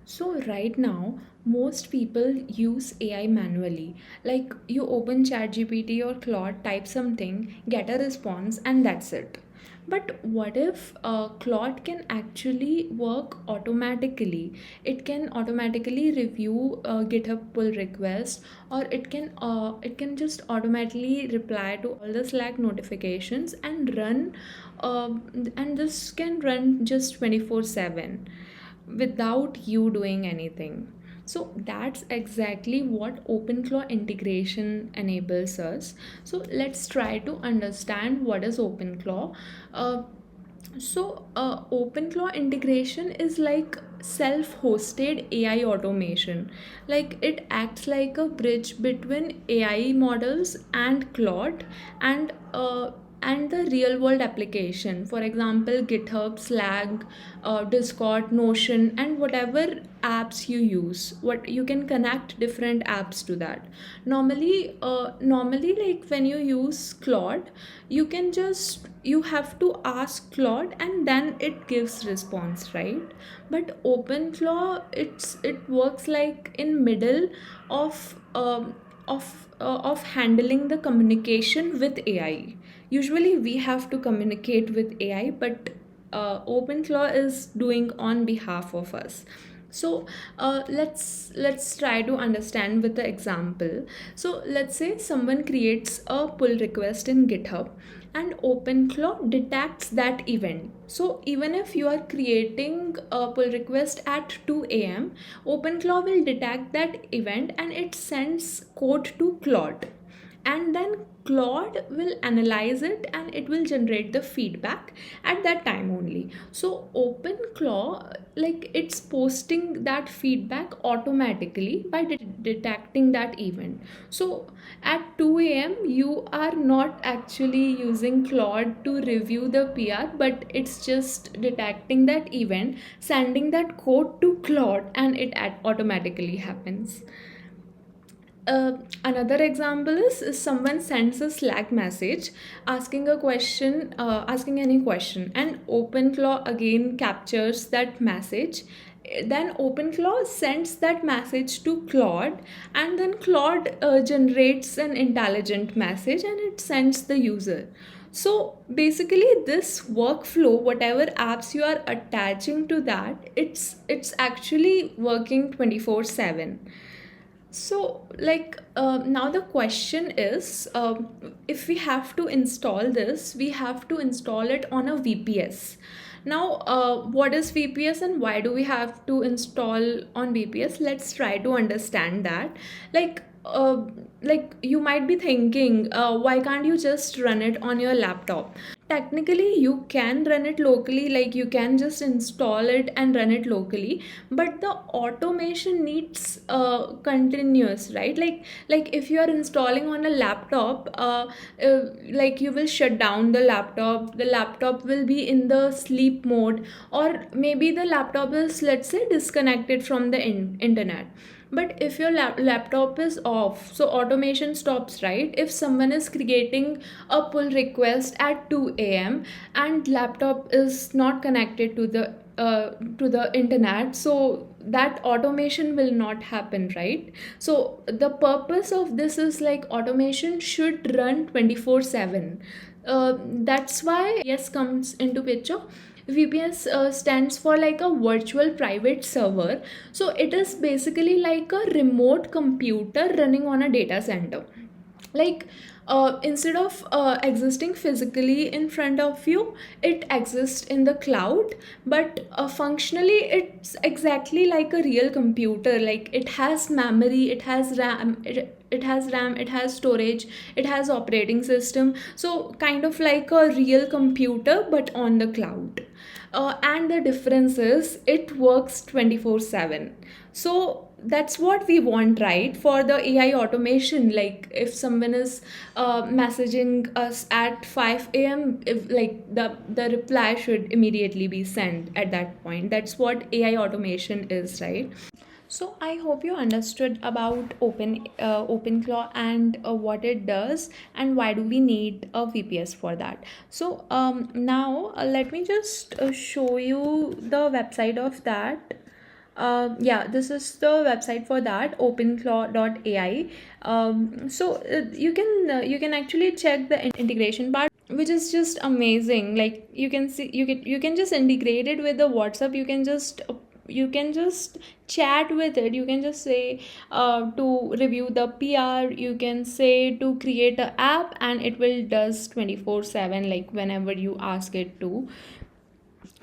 So right now, most people use AI manually. Like you open ChatGPT or Claude, type something, get a response, and that's it. But what if Claude can actually work automatically? It can automatically review GitHub pull requests, or it can just automatically reply to all the Slack notifications and run, uh, and this can run just 24/7 without you doing anything. So that's exactly what OpenClaw integration enables us. So let's try to understand what is OpenClaw. Uh, OpenClaw integration is like self-hosted AI automation. Like it acts like a bridge between AI models and Claude and the real world application. For example, GitHub, Slack, Discord, Notion, and whatever apps you use. What you can connect different apps to that. Normally, like when you use Claude, you have to ask Claude and then it gives response, right? But OpenClaw, it works like in middle of of handling the communication with AI. Usually we have to communicate with AI, but OpenClaw is doing on behalf of us. So let's try to understand with the example. So let's say someone creates a pull request in GitHub and OpenClaw detects that event. So even if you are creating a pull request at 2 a.m., OpenClaw will detect that event and it sends code to Claude, and then Claude will analyze it and it will generate the feedback at that time only. So OpenClaw, like it's posting that feedback automatically by detecting that event. So at 2 a.m. you are not actually using Claude to review the PR, but it's just detecting that event, sending that code to Claude, and it automatically happens. Another example is someone sends a Slack message asking a question, asking any question, and OpenClaw again captures that message. Then OpenClaw sends that message to Claude, and then Claude generates an intelligent message and it sends the user. So basically, this workflow, whatever apps you are attaching to that, it's actually working 24/7. So, now the question is, if we have to install this, we have to install it on a VPS. Now, what is VPS and why do we have to install on VPS? Let's try to understand that. Like, like you might be thinking, why can't you just run it on your laptop? Technically you can run it locally, like you can just install it and run it locally, but the automation needs continuous, right? Like if you are installing on a laptop, like you will shut down the laptop will be in the sleep mode, or maybe the laptop is, let's say, disconnected from the internet. But if your laptop is off, so automation stops, right? If someone is creating a pull request at 2 a.m. and laptop is not connected to the internet, so that automation will not happen, right? So the purpose of this is like automation should run 24/7. That's why yes comes into picture. VPS stands for like a virtual private server. So it is basically like a remote computer running on a data center. Like instead of existing physically in front of you, it exists in the cloud, but functionally it's exactly like a real computer. Like it has memory, it has RAM, it has storage, it has operating system. So kind of like a real computer but on the cloud. And the difference is it works 24/7. So that's what we want, right? For the AI automation, like if someone is messaging us at 5 a.m., if like the reply should immediately be sent at that point. That's what AI automation is, right? So I hope you understood about OpenClaw and what it does and why do we need a VPS for that. So now let me just show you the website of that. Yeah, this is the website for that, openclaw.ai. You can actually check the integration part, which is just amazing. Like, you can see, you can just integrate it with the WhatsApp. You can just chat with it. You can just say to review the PR. You can say to create a app, and it will does 24/7, like whenever you ask it to.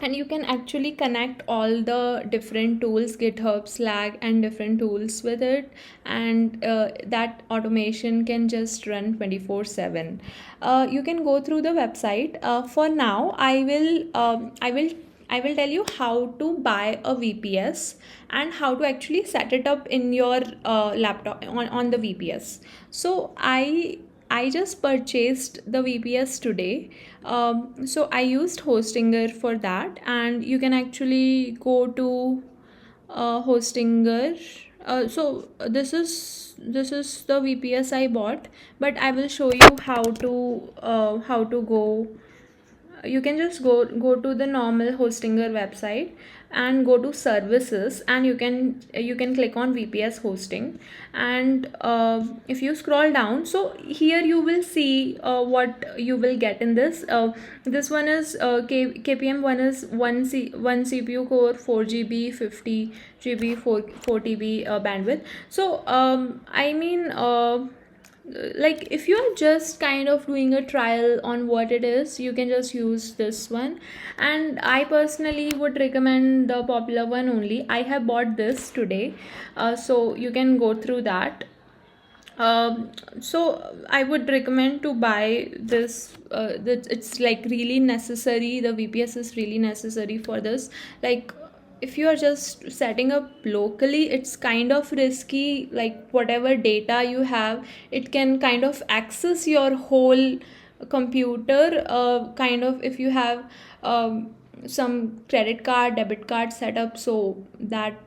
And you can actually connect all the different tools, GitHub, Slack, and different tools with it. And that automation can just run 24/7. You can go through the website. For now, I will tell you how to buy a VPS and how to actually set it up in your laptop on the VPS. So I just purchased the VPS today. So I used Hostinger for that, and you can actually go to Hostinger. This is the VPS I bought, but I will show you how to go. You can just go to the normal Hostinger website and go to services, and you can click on VPS hosting. And if you scroll down, so here you will see what you will get in this one is KPM one is one CPU core, 4 GB, 50 GB, 4 TB bandwidth. So I mean, like, if you're just kind of doing a trial on what it is, you can just use this one. And I personally would recommend the popular one only. I have bought this today, so you can go through that. So I would recommend to buy this. That it's like really necessary. The VPS is really necessary for this. Like, if you are just setting up locally, it's kind of risky. Like, whatever data you have, it can kind of access your whole computer. Kind of, if you have some credit card, debit card set up, so that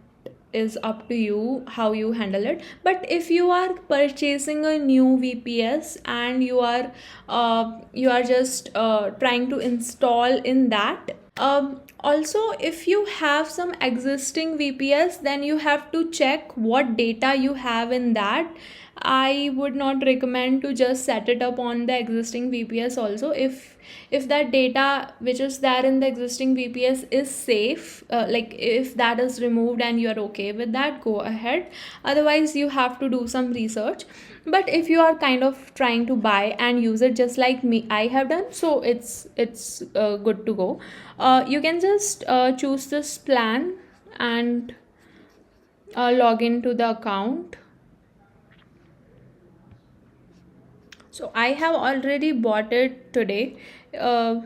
is up to you how you handle it. But if you are purchasing a new VPS and you are just trying to install in that, also, if you have some existing VPS, then you have to check what data you have in that. I would not recommend to just set it up on the existing VPS also. If that data which is there in the existing VPS is safe, like if that is removed and you're okay with that, go ahead. Otherwise, you have to do some research. But if you are kind of trying to buy and use it just like me, I have done, so it's good to go. You can just choose this plan and log into the account. So I have already bought it today. uh,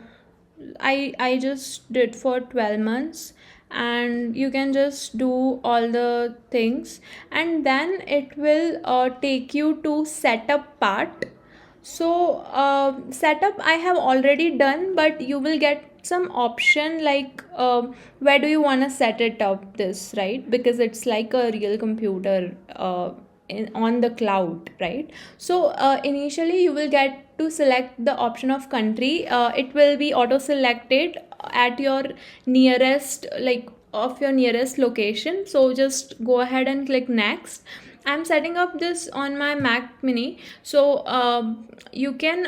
I just did for 12 months, and you can just do all the things, and then it will take you to setup part. So setup I have already done, but you will get some option like, where do you want to set it up this, right? Because it's like a real computer on the cloud, right? So initially you will get to select the option of country. It will be auto selected at your nearest, like of your nearest location. So just go ahead and click next. I'm setting up this on my Mac Mini. So you can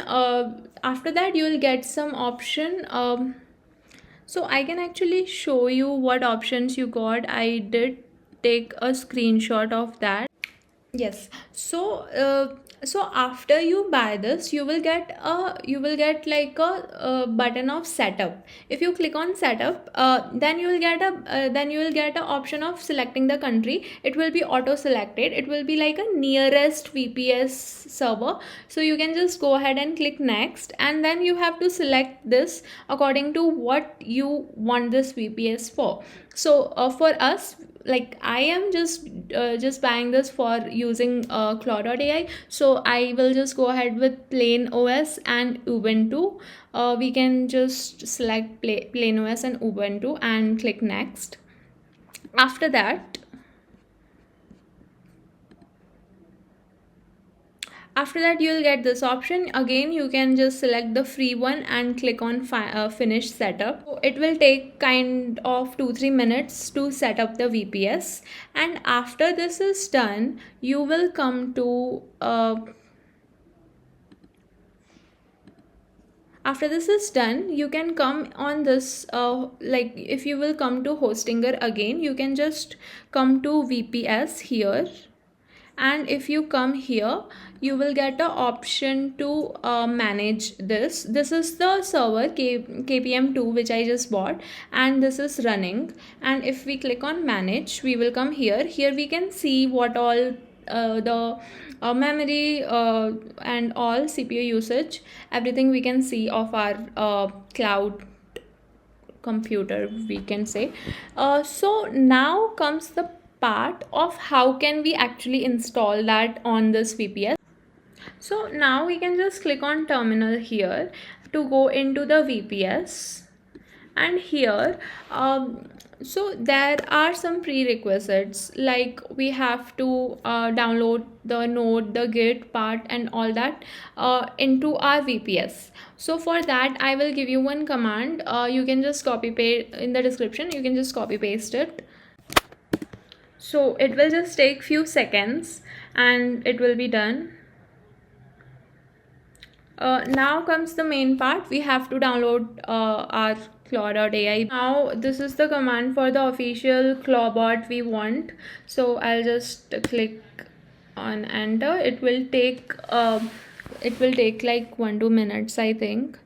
after that you will get some option. So I can actually show you what options you got. I did take a screenshot of that. Yes. So after you buy this, you will get like a button of setup. If you click on setup, then you will get a option of selecting the country. It will be auto selected. It will be like a nearest VPS server. So you can just go ahead and click next, and then you have to select this according to what you want this VPS for. So for us, like, I am just buying this for using Claw.ai. So I will just go ahead with plain OS and Ubuntu. We can just select plain OS and Ubuntu and click next. After that, After that, you'll get this option. Again, you can just select the free one and click on finish setup. So it will take kind of 2-3 minutes to set up the VPS, and after this is done, you will come to after this is done, you can come on this like if you will come to Hostinger again, you can just come to VPS here, and if you come here, you will get an option to manage this is the server KPM2 which I just bought, and this is running. And if we click on manage, we will come here we can see what all the memory and all CPU usage, everything we can see of our cloud computer, we can say. So now comes the part of how can we actually install that on this VPS. So now we can just click on terminal here to go into the VPS, and here so there are some prerequisites, like we have to download the node, the git part and all that into our VPS. So for that, I will give you one command. You can just copy paste in the description, you can just copy paste it. So it will just take few seconds and it will be done. Now comes the main part. We have to download our Claw.ai. Now this is the command for the official ClawdBot we want. So I'll just click on enter. It will take like 1-2 minutes, I think.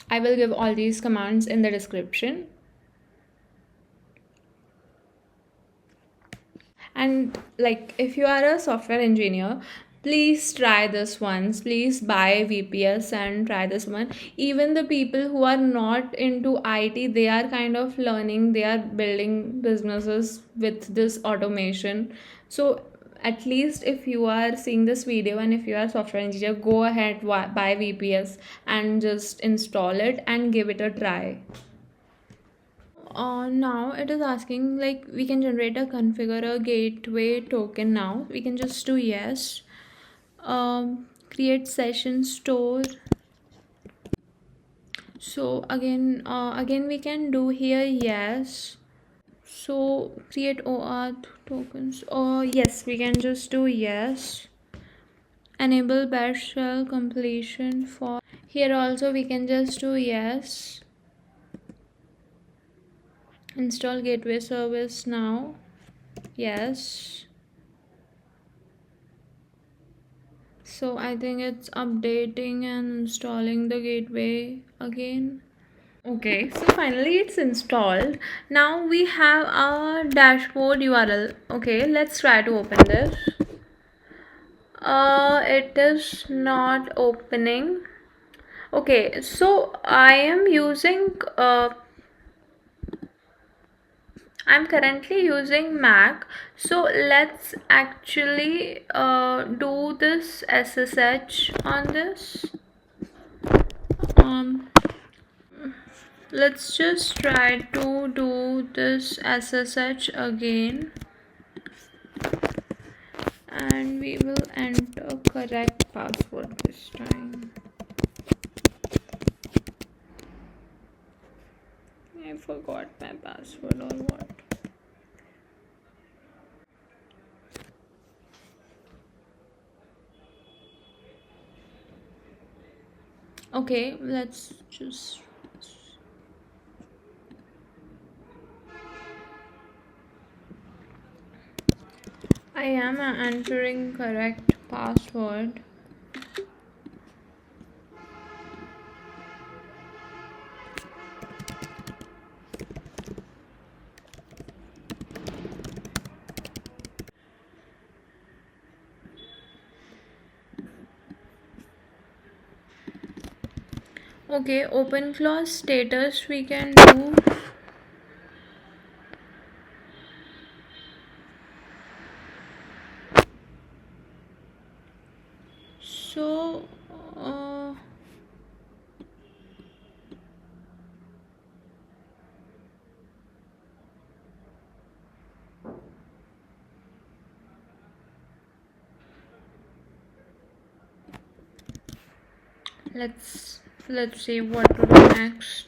I will give all these commands in the description. And like if you are a software engineer, please try this once. Please buy VPS and try this one. Even the people who are not into IT, they are kind of learning, they are building businesses with this automation. So at least if you are seeing this video and if you are a software engineer, go ahead, buy VPS and just install it and give it a try. Now it is asking like we can generate a configure a gateway token. Now we can just do yes. Create session store. So again we can do here yes. So create OAuth tokens. Oh yes, we can just do yes. Enable bash shell completion for here also we can just do yes. Install gateway service now. Yes. So I think it's updating and installing the gateway again. Okay, so finally it's installed. Now we have our dashboard URL. Okay, let's try to open this. It is not opening. Okay, so I am using I'm currently using Mac, so let's actually do this SSH on this. Let's just try to do this SSH again, and we will enter correct password this time. I forgot my password or what. Okay, let's just I am entering correct password. Okay, OpenClaw status we can do. So let's see what to do next.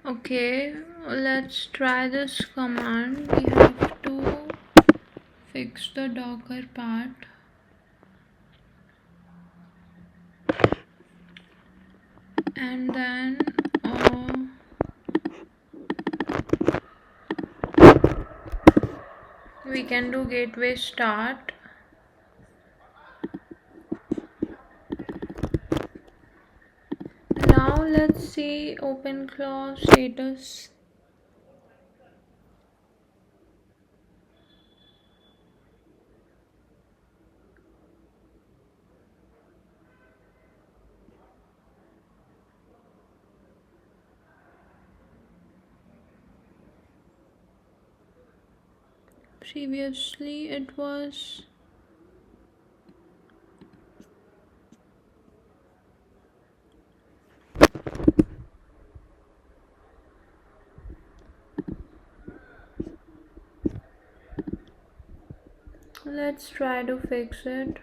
Okay, let's try this command. We have to fix the Docker part, and then we can do gateway start. Now let's see OpenClaw status. Previously it was let's try to fix it.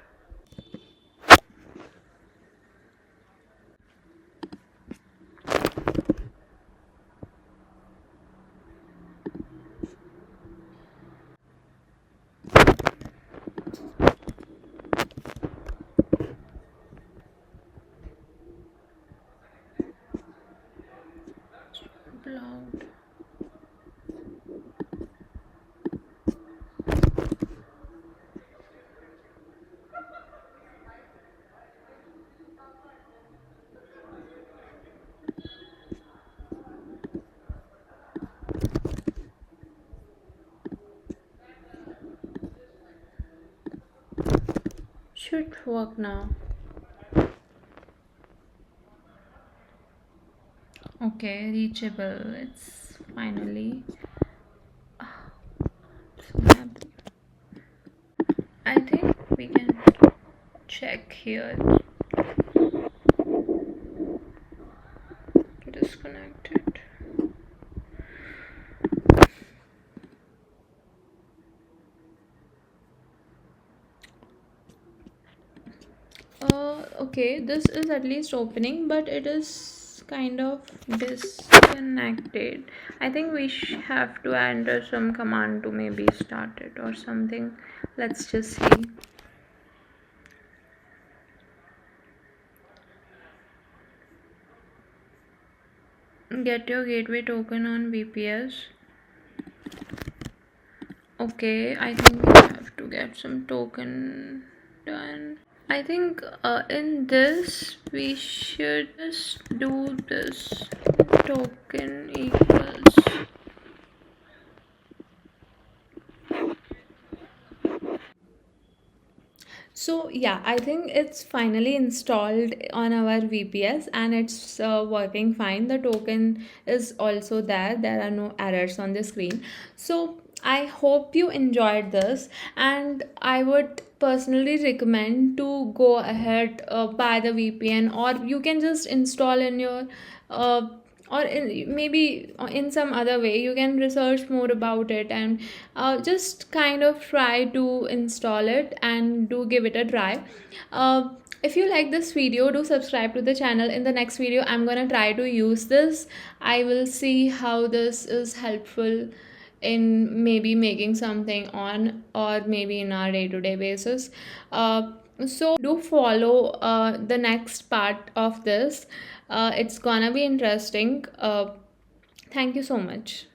Loud. Should work now. Okay, reachable. It's finally. So happy. I think we can check here. Disconnected. Okay, this is at least opening, but it is kind of disconnected. I think we have to enter some command to maybe start it or something. Let's just see. Get your gateway token on VPS. Okay, I think we have to get some token done. I think in this we should just do this token equals. So yeah, I think it's finally installed on our VPS and it's working fine. The token is also there. There are no errors on the screen. So I hope you enjoyed this, and I would personally recommend to go ahead, buy the VPN, or you can just install in your uh, or maybe in some other way you can research more about it, and just kind of try to install it and do give it a try. If you like this video, do subscribe to the channel. In the next video I'm gonna try to use this. I will see how this is helpful in maybe making something on, or maybe in our day-to-day basis. So do follow the next part of this. It's gonna be interesting. Thank you so much.